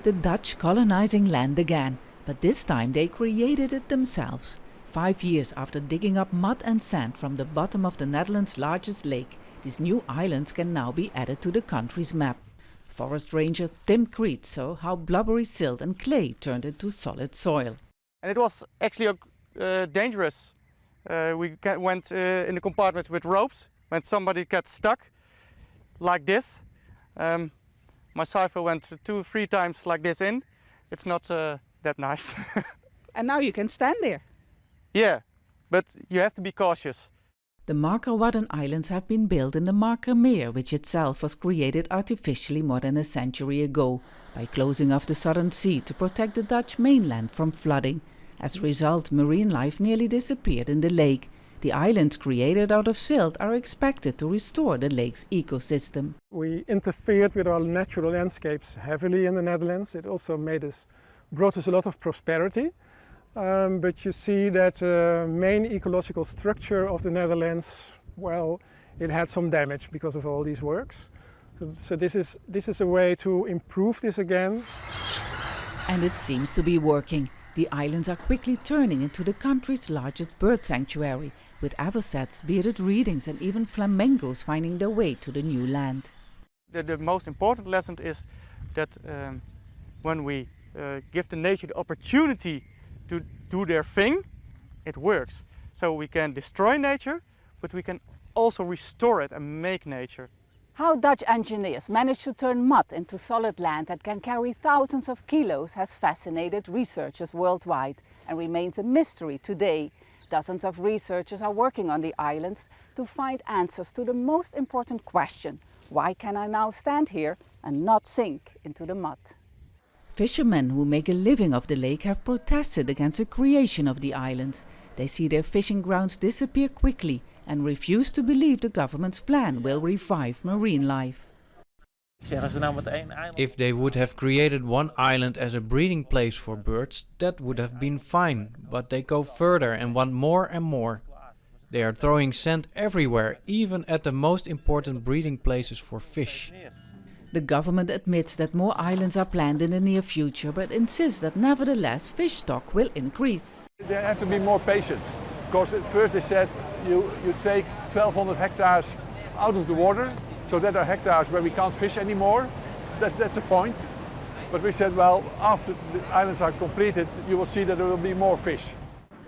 The Dutch colonizing land again, but this time they created it themselves. 5 years after digging up mud and sand from the bottom of the Netherlands' largest lake, these new islands can now be added to the country's map. Forest ranger Tim KREETZ saw how blubbery silt and clay turned into solid soil. And it was actually dangerous. We went in the compartments with ropes. When somebody gets stuck like this, my cipher went 2-3 times like this in. It's not that nice. And now you can stand there. Yeah, but you have to be cautious. The Marker Wadden Islands have been built in the Marker Meer, which itself was created artificially more than a century ago, by closing off the Southern Sea to protect the Dutch mainland from flooding. As a result, marine life nearly disappeared in the lake. The islands created out of silt are expected to restore the lake's ecosystem. We interfered with our natural landscapes heavily in the Netherlands. It also brought us a lot of prosperity. But you see that the main ecological structure of the Netherlands, well, it had some damage because of all these works. So this is a way to improve this again. And it seems to be working. The islands are quickly turning into the country's largest bird sanctuary, with avocets, bearded reedings and even flamingos finding their way to the new land. The most important lesson is that when we give the nature the opportunity to do their thing, it works. So we can destroy nature, but we can also restore it and make nature. How Dutch engineers managed to turn mud into solid land that can carry thousands of kilos has fascinated researchers worldwide and remains a mystery today. Dozens of researchers are working on the islands to find answers to the most important question: why can I now stand here and not sink into the mud? Fishermen who make a living of the lake have protested against the creation of the islands. They see their fishing grounds disappear quickly and refuse to believe the government's plan will revive marine life. If they would have created one island as a breeding place for birds, that would have been fine, but they go further and want more and more. They are throwing sand everywhere, even at the most important breeding places for fish. The government admits that more islands are planned in the near future, but insists that nevertheless fish stock will increase. They have to be more patient, because at first they said you take 1,200 hectares out of the water, so that are hectares where we can't fish anymore. That's a point. But we said, well, after the islands are completed, you will see that there will be more fish.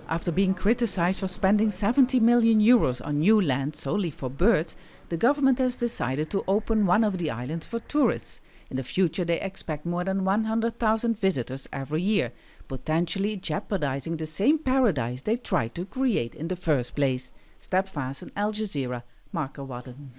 After being criticized for spending 70 million euros on new land solely for birds, the government has decided to open one of the islands for tourists. In the future they expect more than 100,000 visitors every year, potentially jeopardizing the same paradise they tried to create in the first place. Vaessen, Jazeera, Marker Wadden.